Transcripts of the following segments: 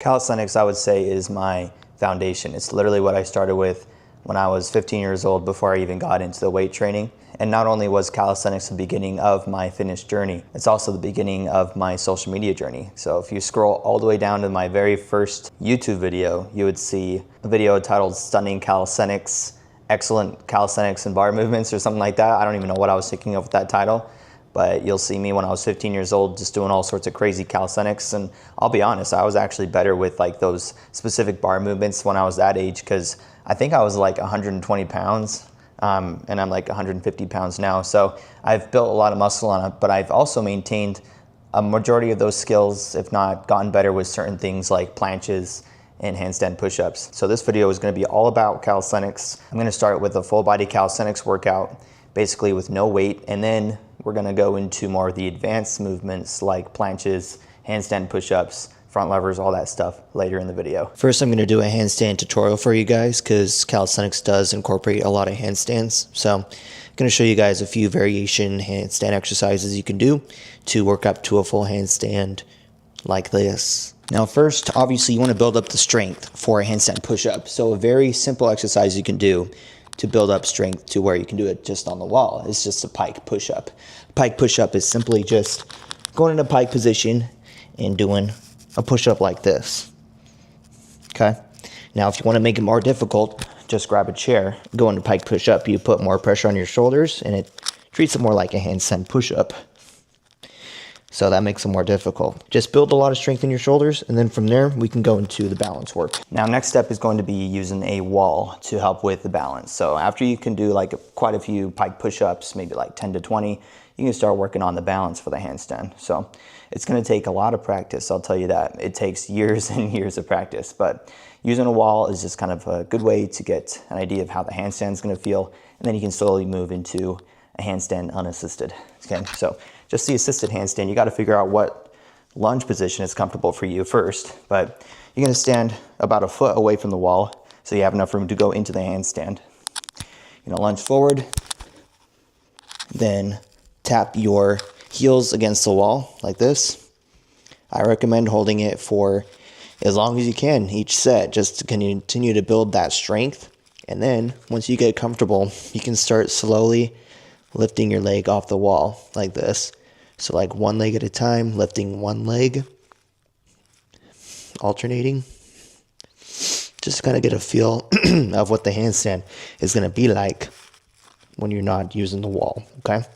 Calisthenics, I would say, is my foundation. It's literally what I started with when I was 15 years old before I even got into the weight training. And not only was calisthenics the beginning of my fitness journey, it's also the beginning of my social media journey. So if you scroll all the way down to my very first YouTube video, you would see a video titled Stunning Calisthenics, Excellent Calisthenics and Bar Movements or something like that. I don't even know what I was thinking of with that title. But you'll see me when I was 15 years old just doing all sorts of crazy calisthenics. And I'll be honest, I was actually better with like those specific bar movements when I was that age, because I think I was like 120 pounds and I'm like 150 pounds now. So I've built a lot of muscle on it, but I've also maintained a majority of those skills, if not gotten better with certain things like planches and handstand push-ups. So this video is going to be all about calisthenics. I'm going to start with a full body calisthenics workout, basically with no weight, and then we're gonna go into more of the advanced movements like planches, handstand push-ups, front levers, all that stuff later in the video. First, I'm gonna do a handstand tutorial for you guys because calisthenics does incorporate a lot of handstands. So I'm gonna show you guys a few variation handstand exercises you can do to work up to a full handstand like this. Now first, obviously you wanna build up the strength for a handstand push-up. So a very simple exercise you can do to build up strength to where you can do it just on the wall. It's just a pike push-up. Pike push-up is simply just going in a pike position and doing a push-up like this, okay? Now, if you wanna make it more difficult, just grab a chair, go into pike push-up. You put more pressure on your shoulders and it treats it more like a handstand push-up. So that makes it more difficult. Just build a lot of strength in your shoulders, and then from there, we can go into the balance work. Now, next step is going to be using a wall to help with the balance. So after you can do like quite a few pike push-ups, maybe like 10 to 20, you can start working on the balance for the handstand. So it's gonna take a lot of practice, I'll tell you that. It takes years and years of practice, but using a wall is just kind of a good way to get an idea of how the handstand's gonna feel, and then you can slowly move into a handstand unassisted, okay? So just the assisted handstand, you gotta figure out what lunge position is comfortable for you first, but you're gonna stand about a foot away from the wall so you have enough room to go into the handstand. You're gonna lunge forward, then tap your heels against the wall like this. I recommend holding it for as long as you can each set, just to continue to build that strength. And then once you get comfortable, you can start slowly lifting your leg off the wall like this. So like one leg at a time, lifting one leg, alternating. Just kind of get a feel of what the handstand is going to be like when you're not using the wall, okay?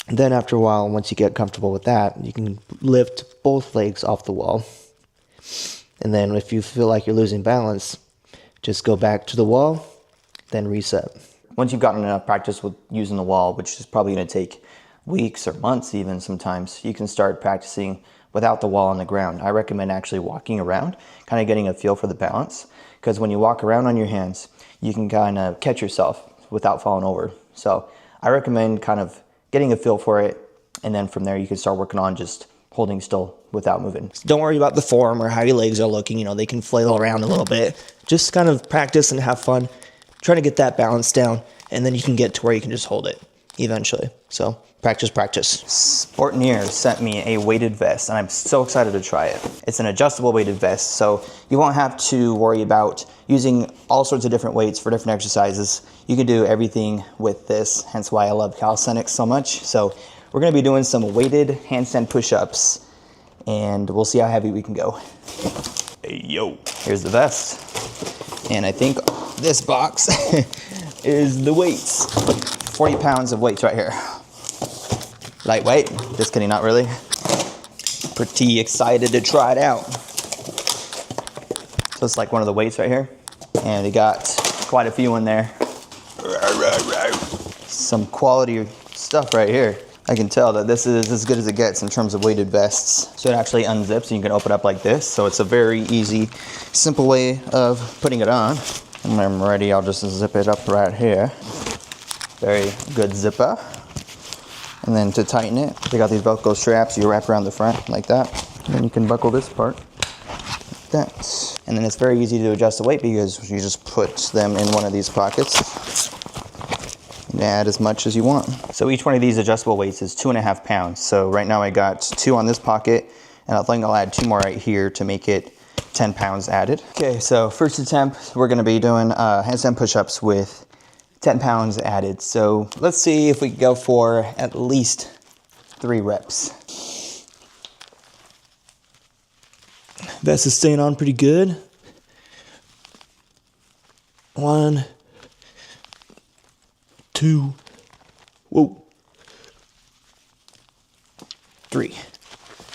And then after a while, once you get comfortable with that, you can lift both legs off the wall. And then if you feel like you're losing balance, just go back to the wall, then reset. Once you've gotten enough practice with using the wall, which is probably going to take weeks or months even sometimes, you can start practicing without the wall on the ground. I recommend actually walking around, kind of getting a feel for the balance, because when you walk around on your hands, you can kind of catch yourself without falling over. So I recommend kind of getting a feel for it, and then from there you can start working on just holding still without moving. Don't worry about the form or how your legs are looking, you know, they can flail around a little bit. Just kind of practice and have fun, trying to get that balance down, and then you can get to where you can just hold it eventually. So practice, practice. Sportneer sent me a weighted vest, and I'm so excited to try it. It's an adjustable weighted vest, so you won't have to worry about using all sorts of different weights for different exercises. You can do everything with this, hence why I love calisthenics so much. So we're gonna be doing some weighted handstand push-ups, and we'll see how heavy we can go. Hey, yo. Here's the vest, and I think this box is the weights. 40 pounds of weights right here. Lightweight, just kidding, not really. Pretty excited to try it out. So it's like one of the weights right here, and they got quite a few in there. Some quality stuff right here. I can tell that this is as good as it gets in terms of weighted vests. So it actually unzips, and you can open it up like this. So it's a very easy, simple way of putting it on. When I'm ready, I'll just zip it up right here. Very good zipper. And then to tighten it, they got these Velcro straps you wrap around the front like that. And then you can buckle this part like that. And then it's very easy to adjust the weight because you just put them in one of these pockets and add as much as you want. So each one of these adjustable weights is 2.5 pounds. So right now I got 2 on this pocket, And I think I'll add 2 more right here to make it 10 pounds added. Okay, so first attempt, we're gonna be doing handstand push-ups with 10 pounds added. So let's see if we can go for at least 3 reps. Vest is staying on pretty good. 1, 2, whoa, 3.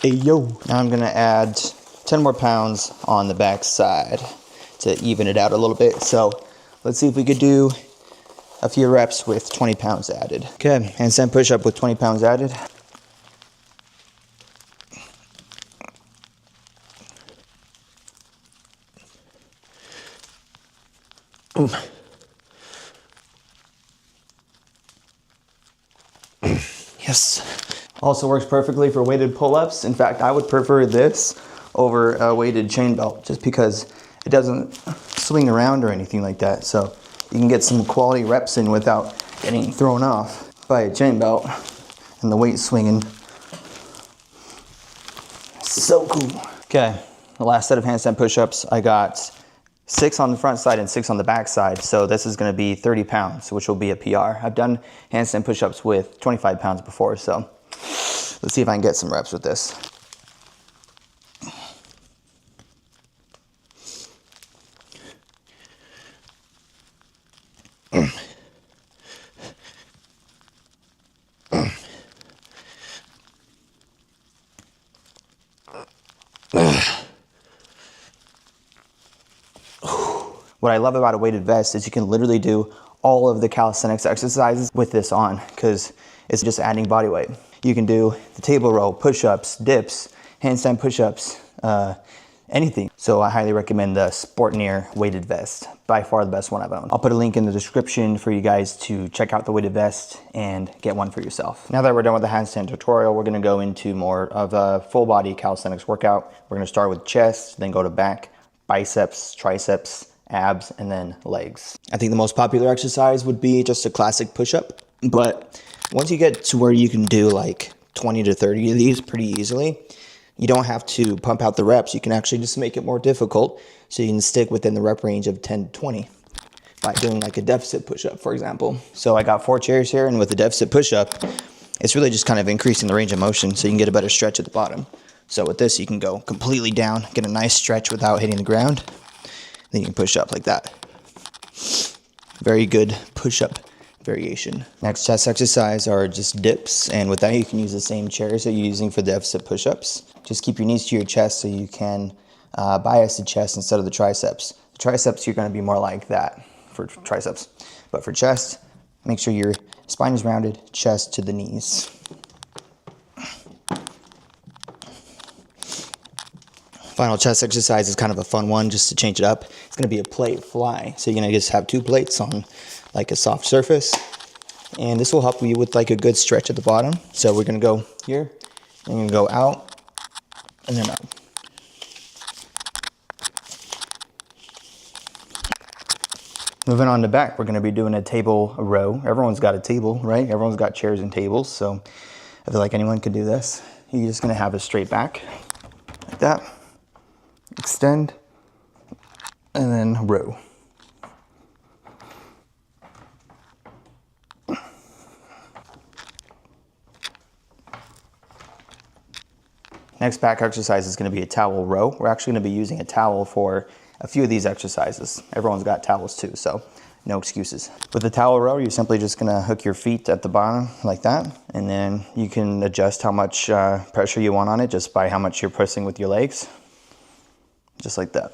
Hey, yo. Now I'm gonna add 10 more pounds on the back side to even it out a little bit. So let's see if we could do a few reps with 20 pounds added. Okay, handstand push-up with 20 pounds added. Yes. Also works perfectly for weighted pull-ups. In fact, I would prefer this over a weighted chain belt just because it doesn't swing around or anything like that. So you can get some quality reps in without getting thrown off by a chain belt and the weight swinging. So cool. Okay, the last set of handstand push-ups, I got 6 on the front side and 6 on the back side. So this is gonna be 30 pounds, which will be a PR. I've done handstand push-ups with 25 pounds before, so let's see if I can get some reps with this. What I love about a weighted vest is you can literally do all of the calisthenics exercises with this on because it's just adding body weight. You can do the table row, push-ups, dips, handstand push-ups, anything. So I highly recommend the Sportneer weighted vest. By far the best one I've owned. I'll put a link in the description for you guys to check out the weighted vest and get one for yourself. Now that we're done with the handstand tutorial, we're gonna go into more of a full body calisthenics workout. We're gonna start with chest, then go to back, biceps, triceps, abs, and then legs. I think the most popular exercise would be just a classic push-up, but once you get to where you can do like 20 to 30 of these pretty easily, you don't have to pump out the reps. You can actually just make it more difficult so you can stick within the rep range of 10 to 20 by doing like a deficit push-up, for example. So I got 4 chairs here, and with the deficit push-up, it's really just kind of increasing the range of motion so you can get a better stretch at the bottom. So with this, you can go completely down, get a nice stretch without hitting the ground. Then you can push up like that. Very good push-up variation. Next chest exercise are just dips, and with that you can use the same chairs that you're using for deficit push-ups. Just keep your knees to your chest so you can bias the chest instead of the triceps. The triceps, you're gonna be more like that for triceps. But for chest, make sure your spine is rounded, chest to the knees. Final chest exercise is kind of a fun one just to change it up. It's gonna be a plate fly. So you're gonna just have 2 plates on like a soft surface. And this will help you with like a good stretch at the bottom. So we're gonna go here, and you're gonna go out, and then up. Moving on to back, we're gonna be doing a table row. Everyone's got a table, right? Everyone's got chairs and tables. So I feel like anyone could do this. You're just gonna have a straight back, like that. Extend, and then row. Next back exercise is going to be a towel row. We're actually going to be using a towel for a few of these exercises. Everyone's got towels too, so no excuses. With the towel row, you're simply just going to hook your feet at the bottom like that, and then you can adjust how much pressure you want on it just by how much you're pressing with your legs. Just like that.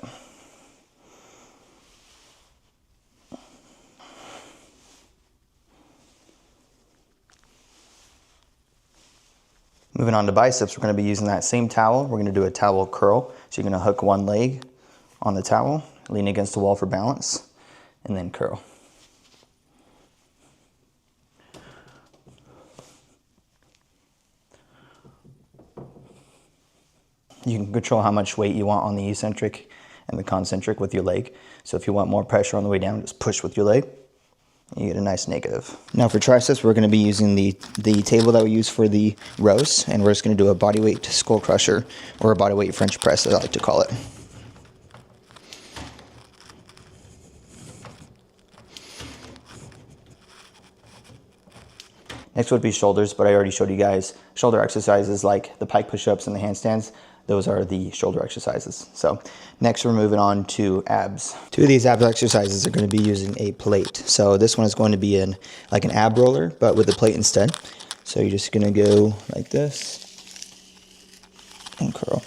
Moving on to biceps, we're going to be using that same towel. We're going to do a towel curl. So you're going to hook one leg on the towel, lean against the wall for balance, and then curl. You can control how much weight you want on the eccentric and the concentric with your leg. So if you want more pressure on the way down, just push with your leg. You get a nice negative. Now for triceps, we're going to be using the table that we use for the rows, and we're just going to do a bodyweight skull crusher, or a bodyweight French press, as I like to call it. Next would be shoulders, but I already showed you guys shoulder exercises like the pike push-ups and the handstands. Those are the shoulder exercises. So next we're moving on to abs. Two of these abs exercises are going to be using a plate. So this one is going to be like an ab roller, but with a plate instead. So you're just going to go like this and curl.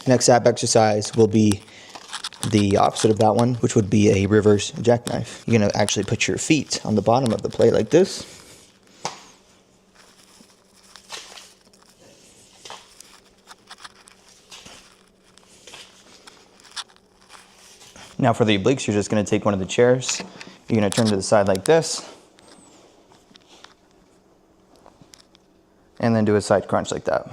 Next ab exercise will be the opposite of that one, which would be a reverse jackknife. You're going to actually put your feet on the bottom of the plate like this. Now for the obliques, you're just going to take one of the chairs. You're going to turn to the side like this. And then do a side crunch like that.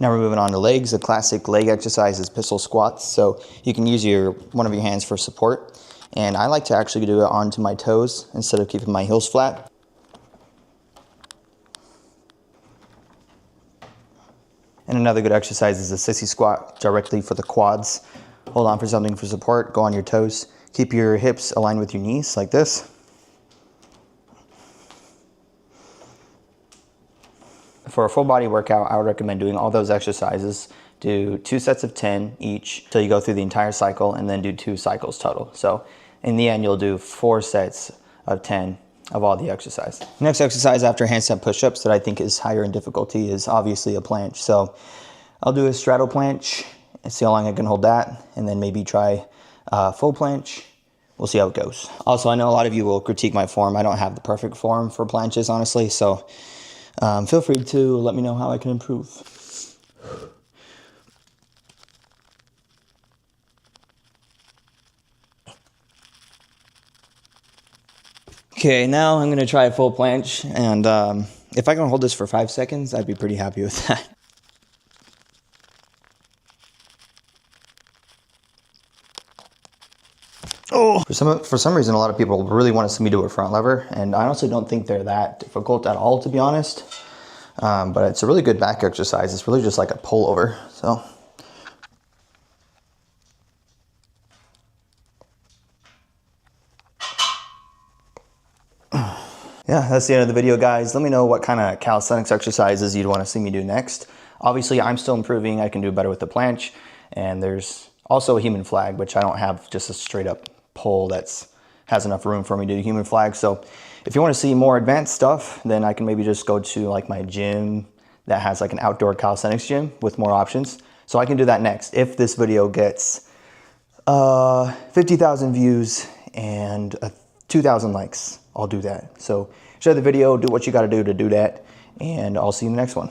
Now we're moving on to legs. A classic leg exercise is pistol squats. So you can use one of your hands for support. And I like to actually do it onto my toes instead of keeping my heels flat. And another good exercise is a sissy squat directly for the quads. Hold on for something for support, go on your toes. Keep your hips aligned with your knees like this. For a full body workout, I would recommend doing all those exercises. Do 2 sets of 10 each till you go through the entire cycle, and then do 2 cycles total. So in the end, you'll do 4 sets of 10 of all the exercise. Next exercise after handstand push-ups that I think is higher in difficulty is obviously a planche. So I'll do a straddle planche and see how long I can hold that, and then maybe try full planche. We'll see how it goes. Also, I know a lot of you will critique my form. I don't have the perfect form for planches, honestly, so feel free to let me know how I can improve. Okay, now I'm gonna try a full planche, and if I can hold this for 5 seconds, I'd be pretty happy with that. Oh! For some reason, a lot of people really want to see me do a front lever, and I honestly don't think they're that difficult at all, to be honest. But it's a really good back exercise. It's really just like a pullover, so. Yeah, that's the end of the video, guys. Let me know what kind of calisthenics exercises you'd want to see me do next. Obviously, I'm still improving. I can do better with the planche. And there's also a human flag, which I don't have just a straight up pole that has enough room for me to do human flag. So if you want to see more advanced stuff, then I can maybe just go to like my gym that has like an outdoor calisthenics gym with more options. So I can do that next. If this video gets 50,000 views and 2,000 likes, I'll do that. So share the video, do what you gotta do to do that, and I'll see you in the next one.